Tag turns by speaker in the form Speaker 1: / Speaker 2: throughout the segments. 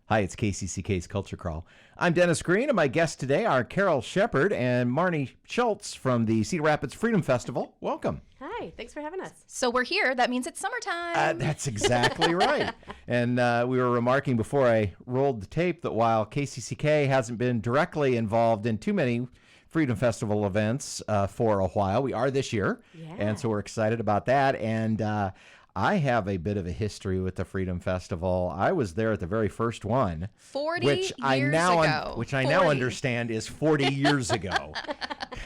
Speaker 1: Hi, it's KCCK's Culture Crawl. I'm Dennis Green, and my guests today are Carol Shepard and Marnie Schultz from the Cedar Rapids Freedom Festival. Welcome.
Speaker 2: Hi, thanks for having us.
Speaker 3: So we're here. That means it's summertime.
Speaker 1: That's exactly right. And we were remarking before I rolled the tape that while KCCK hasn't been directly involved in too many Freedom Festival events for a while, we are this year.
Speaker 2: Yeah.
Speaker 1: And so we're excited about that. And I have a bit of a history with the Freedom Festival. I was there at the very first one.
Speaker 3: 40
Speaker 1: which
Speaker 3: years
Speaker 1: I now
Speaker 3: 40.
Speaker 1: understand is 40 years ago.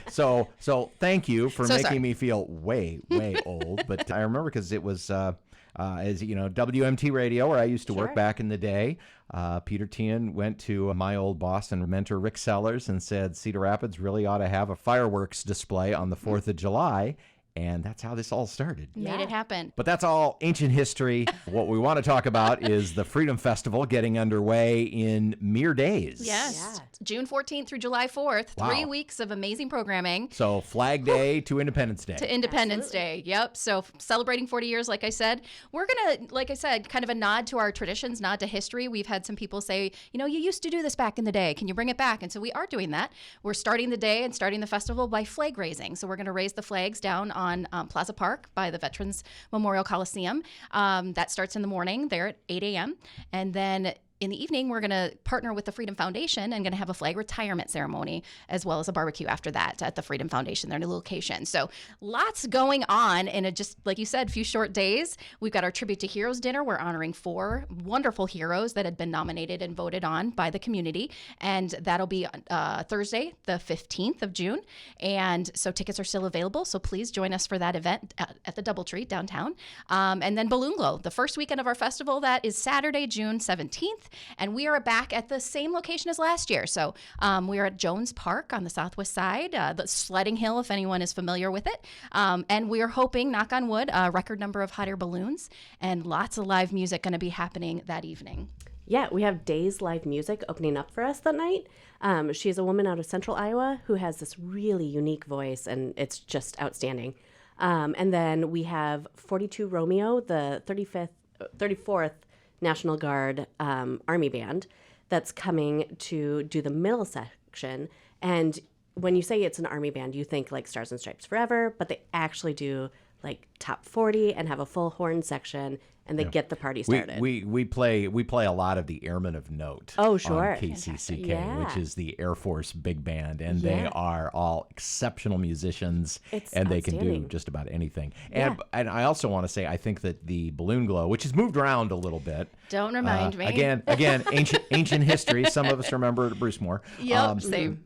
Speaker 1: So thank you for making me feel way old. But I remember because it was, as you know, WMT Radio, where I used to work back in the day. Peter Tian went to my old boss and mentor, Rick Sellers, and said Cedar Rapids really ought to have a fireworks display on the 4th of July. And that's how this all started.
Speaker 3: Made it happen.
Speaker 1: But that's all ancient history. What we want to talk about is the Freedom Festival getting underway in mere days.
Speaker 3: Yes. Yeah. June 14th through July 4th.
Speaker 1: Wow.
Speaker 3: 3 weeks of amazing programming.
Speaker 1: So Flag Day to Independence Day.
Speaker 3: To Independence Day. Yep. So celebrating 40 years, like I said. We're going to, like I said, kind of a nod to our traditions, nod to history. We've had some people say, you know, you used to do this back in the day. Can you bring it back? And so we are doing that. We're starting the day and starting the festival by flag raising. So we're going to raise the flags down on Plaza Park by the Veterans Memorial Coliseum. That starts in the morning there at 8 a.m. And then in the evening, we're going to partner with the Freedom Foundation and going to have a flag retirement ceremony as well as a barbecue after that at the Freedom Foundation, their new location. So lots going on in just, like you said, few short days. We've got our Tribute to Heroes dinner. We're honoring 4 wonderful heroes that had been nominated and voted on by the community. And that'll be Thursday, the 15th of June. And so tickets are still available. So please join us for that event at the Doubletree downtown. And then Balloon Glow, the first weekend of our festival, that is Saturday, June 17th. And we are back at the same location as last year. So we are at Jones Park on the southwest side, the sledding hill, if anyone is familiar with it. And we are hoping, knock on wood, a record number of hot air balloons and lots of live music going to be happening that evening.
Speaker 2: Yeah, we have Days Live Music opening up for us that night. She's a woman out of central Iowa who has this really unique voice, and it's just outstanding. And then we have 42 Romeo, the 34th National Guard Army Band that's coming to do the middle section. And when you say it's an Army band, you think like Stars and Stripes Forever, but they actually do like top 40 and have a full horn section, and they get the party started.
Speaker 1: We play a lot of the Airmen of Note.
Speaker 2: Oh, sure.
Speaker 1: On KCCK, which is the Air Force big band, and they are all exceptional musicians, and they can do just about anything. And I also want to say, I think that the Balloon Glow, which has moved around a little bit.
Speaker 3: Don't remind me.
Speaker 1: Again, ancient history. Some of us remember Bruce Moore.
Speaker 3: Yep, same.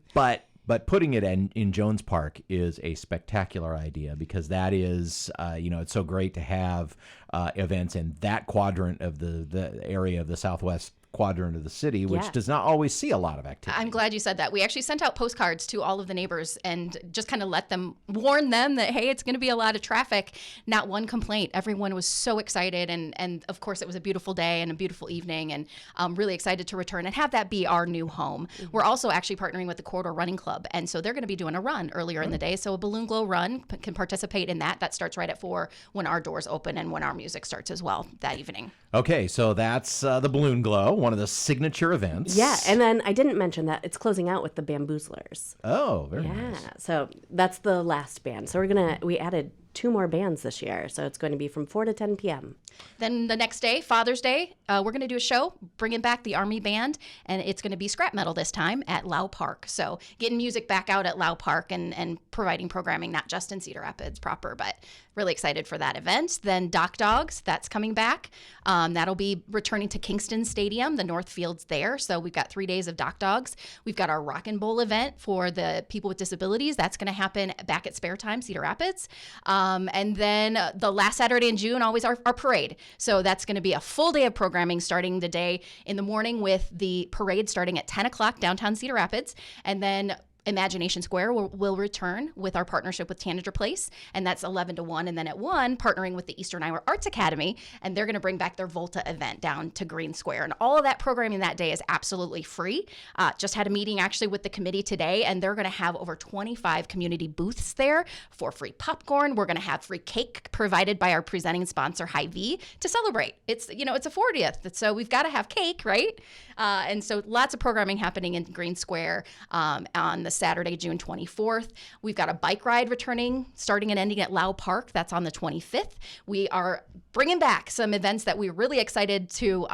Speaker 1: But putting it in Jones Park is a spectacular idea, because that is, it's so great to have events in that quadrant of the area of the southwest quadrant of the city, which does not always see a lot of activity.
Speaker 3: I'm glad you said that. We actually sent out postcards to all of the neighbors and just kind of warn them that, hey, it's going to be a lot of traffic. Not one complaint. Everyone was so excited. And of course, it was a beautiful day and a beautiful evening, and I'm really excited to return and have that be our new home. Mm-hmm. We're also actually partnering with the Corridor Running Club. And so they're going to be doing a run earlier in the day. So a Balloon Glow run can participate in that. That starts right at 4 when our doors open and when our music starts as well that evening.
Speaker 1: Okay, so that's the Balloon Glow, one of the signature events.
Speaker 2: Yeah, and then I didn't mention that it's closing out with the Bamboozlers.
Speaker 1: Oh, very nice.
Speaker 2: Yeah, so that's the last band. So we added 2 more bands this year, so it's going to be from 4 to 10 p.m.
Speaker 3: Then the next day, Father's Day, we're going to do a show, bringing back the Army Band, and it's going to be scrap metal this time at Lau Park. So getting music back out at Lau Park and providing programming, not just in Cedar Rapids proper, but really excited for that event. Then Dock Dogs, that's coming back. That'll be returning to Kingston Stadium, the North Field's there. So we've got 3 days of Dock Dogs. We've got our Rock and Bowl event for the people with disabilities. That's going to happen back at Spare Time, Cedar Rapids. And then the last Saturday in June, always our parade. So that's going to be a full day of programming starting the day in the morning with the parade starting at 10 o'clock downtown Cedar Rapids. And then Imagination Square will return with our partnership with Tanager Place, and that's 11 to 1. And then at 1, partnering with the Eastern Iowa Arts Academy, and they're going to bring back their Volta event down to Green Square. And all of that programming that day is absolutely free. Just had a meeting actually with the committee today, and they're going to have over 25 community booths there for free popcorn. We're going to have free cake provided by our presenting sponsor, Hy-Vee, to celebrate. It's a 40th, so we've got to have cake, right? And so lots of programming happening in Green Square on the Saturday, June 24th. We've got a bike ride returning, starting and ending at Lau Park. That's on the 25th. We are bringing back some events that we're really excited to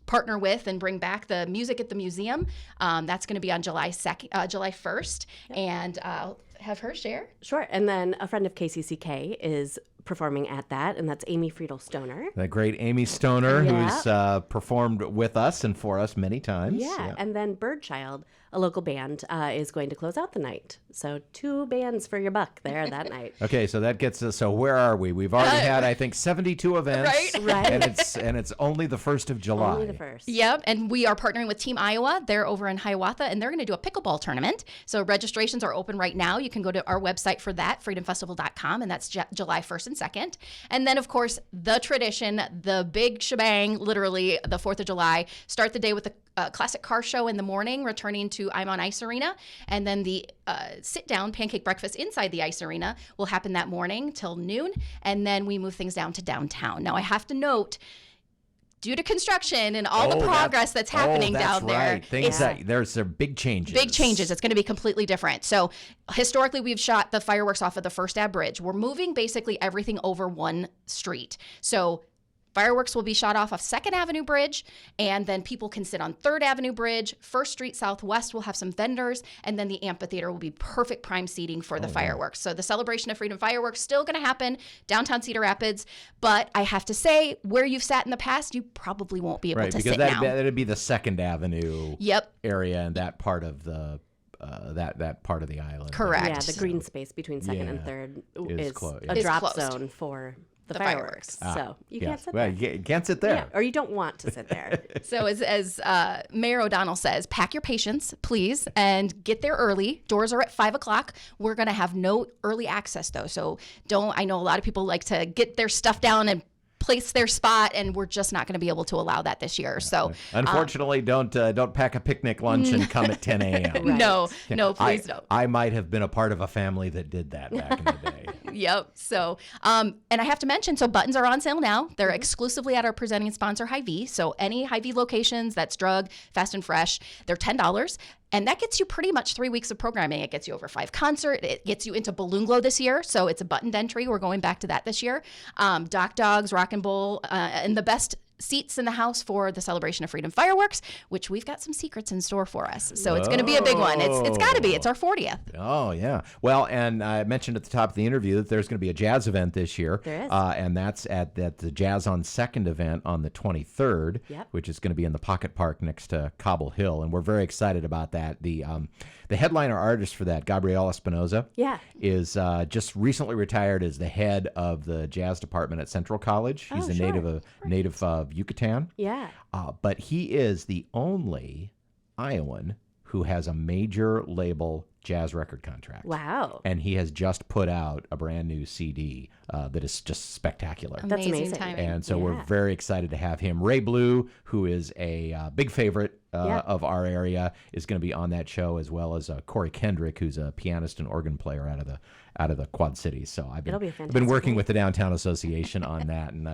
Speaker 3: partner with and bring back. The Music at the Museum. That's going to be on July 1st. Yep. And I'll have her share.
Speaker 2: Sure. And then a friend of KCCK is performing at that, and that's Amy Friedel Stoner.
Speaker 1: The great Amy Stoner, who's performed with us and for us many times.
Speaker 2: Yeah. And then Birdchild, a local band, is going to close out the night. So 2 bands for your buck there that night.
Speaker 1: Okay, so that gets us. So where are we? We've already had, I think, 72 events,
Speaker 2: right?
Speaker 1: And it's only the 1st of July.
Speaker 2: Only the 1st.
Speaker 3: Yep, and we are partnering with Team Iowa. They're over in Hiawatha, and they're going to do a pickleball tournament. So registrations are open right now. You can go to our website for that, freedomfestival.com, and that's July 1st and 2nd. And then, of course, the tradition, the big shebang, literally the 4th of July. Start the day with a classic car show in the morning, returning to I'm on Ice Arena, and then the sit-down pancake breakfast inside the Ice Arena will happen that morning till noon, and then we move things down to downtown. Now, I have to note, due to construction and all the progress that's happening down there,
Speaker 1: there's big changes.
Speaker 3: Big changes. It's going to be completely different. So historically, we've shot the fireworks off of the First Ave Bridge. We're moving basically everything over one street. So fireworks will be shot off of 2nd Avenue Bridge, and then people can sit on 3rd Avenue Bridge. 1st Street Southwest will have some vendors, and then the amphitheater will be perfect prime seating for the fireworks. So the Celebration of Freedom fireworks still going to happen downtown Cedar Rapids, but I have to say, where you've sat in the past, you probably won't be able to sit now.
Speaker 1: That'd be the 2nd Avenue area and that part of the that part of the island.
Speaker 3: Correct.
Speaker 2: Yeah, the green space between 2nd and 3rd is a drop zone for the fireworks. So you can't sit there.
Speaker 1: You can't sit there.
Speaker 2: Yeah, or you don't want to sit there.
Speaker 3: So as Mayor O'Donnell says, pack your patience, please, and get there early. Doors are at 5 o'clock. We're going to have no early access, though. So I know a lot of people like to get their stuff down and place their spot, and we're just not going to be able to allow that this year. So
Speaker 1: unfortunately, don't pack a picnic lunch and come at 10 a.m.
Speaker 3: Right. No, please don't.
Speaker 1: I might have been a part of a family that did that back in the day.
Speaker 3: Yep. So, and I have to mention, so buttons are on sale now. They're exclusively at our presenting sponsor, Hy-Vee. So any Hy-Vee locations, that's Drug, Fast and Fresh, they're $10. And that gets you pretty much 3 weeks of programming. It gets you over 5 concerts. It gets you into Balloon Glow this year. So it's a buttoned entry. We're going back to that this year. Doc Dogs, Rock and Bowl, and the best seats in the house for the Celebration of Freedom fireworks, which we've got some secrets in store for us. So it's going to be a big one. It's got to be. It's our 40th.
Speaker 1: Oh, yeah. Well, and I mentioned at the top of the interview that there's going to be a jazz event this year.
Speaker 2: There is.
Speaker 1: And that's at the Jazz on 2nd event on the 23rd, which is going to be in the Pocket Park next to Cobble Hill. And we're very excited about that. The headliner artist for that, Gabriel Espinoza, is just recently retired as the head of the jazz department at Central College. He's a native of Yucatan.
Speaker 2: Yeah.
Speaker 1: But he is the only Iowan who has a major label jazz record contract.
Speaker 2: Wow.
Speaker 1: And he has just put out a brand new CD that is just spectacular.
Speaker 2: That's amazing.
Speaker 3: Timing.
Speaker 1: And so we're very excited to have him. Ray Blue, who is a big favorite of our area, is going to be on that show, as well as Corey Kendrick, who's a pianist and organ player out of the Quad Cities. So I've been working with the Downtown Association on that, and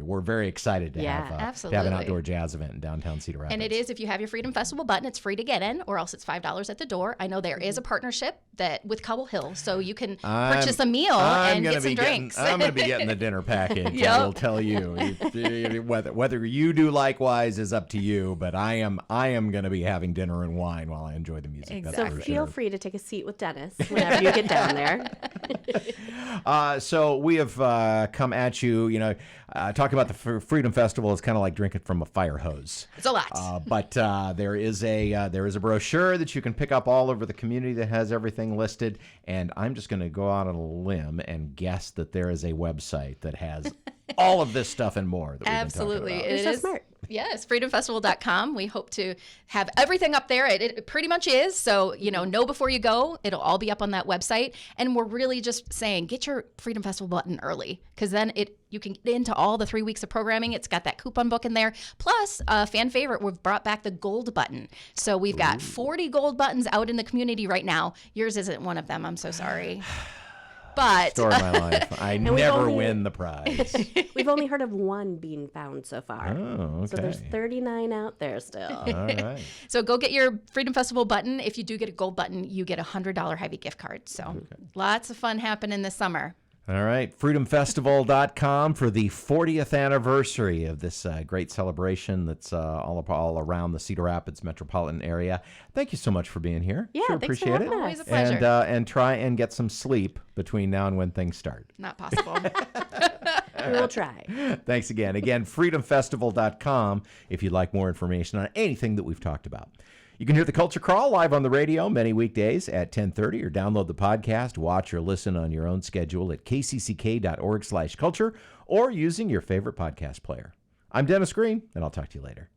Speaker 1: we're very excited to have an outdoor jazz event in downtown Cedar Rapids.
Speaker 3: And it is, if you have your Freedom Festival button, it's free to get in, or else it's $5 at the door. I know there is a partnership with Cobble Hill, so you can purchase a meal and get some drinks.
Speaker 1: I'm going to be getting the dinner package. I will tell you. Whether you do likewise is up to you, but I am going to be having dinner and wine while I enjoy the music.
Speaker 3: Exactly.
Speaker 2: So feel free to take a seat with Dennis whenever you get down there.
Speaker 1: So we have come at you, talking about the Freedom Festival is kind of like drinking from a fire hose.
Speaker 3: It's a lot.
Speaker 1: But there is a brochure that you can pick up all over the community that has everything listed. And I'm just going to go out on a limb and guess that there is a website that has all of this stuff and more that we've been talking about.
Speaker 3: It
Speaker 2: You're so
Speaker 3: is
Speaker 2: smart.
Speaker 3: Yes, freedomfestival.com. We hope to have everything up there. It pretty much is. So, know before you go. It'll all be up on that website. And we're really just saying, get your Freedom Festival button early, because then you can get into all the 3 weeks of programming. It's got that coupon book in there. Plus, fan favorite, we've brought back the gold button. So we've got 40 gold buttons out in the community right now. Yours isn't one of them. I'm so sorry. But
Speaker 1: story of my life. I never win the prize.
Speaker 2: We've only heard of one being found so far.
Speaker 1: Oh, okay.
Speaker 2: So there's 39 out there still.
Speaker 1: All right.
Speaker 3: So go get your Freedom Festival button. If you do get a gold button, you get a $100 Hy-Vee gift card. So lots of fun happening this summer.
Speaker 1: All right, freedomfestival.com for the 40th anniversary of this great celebration that's all around the Cedar Rapids metropolitan area. Thank you so much for being here.
Speaker 2: Yeah,
Speaker 1: sure
Speaker 2: thanks
Speaker 1: appreciate
Speaker 2: for
Speaker 1: it.
Speaker 2: having us.
Speaker 3: Always a pleasure.
Speaker 1: And try and get some sleep between now and when things start.
Speaker 3: Not possible.
Speaker 2: We will try.
Speaker 1: Thanks again. Again, freedomfestival.com if you'd like more information on anything that we've talked about. You can hear The Culture Crawl live on the radio many weekdays at 10:30, or download the podcast, watch or listen on your own schedule at kcck.org/culture, or using your favorite podcast player. I'm Dennis Green, and I'll talk to you later.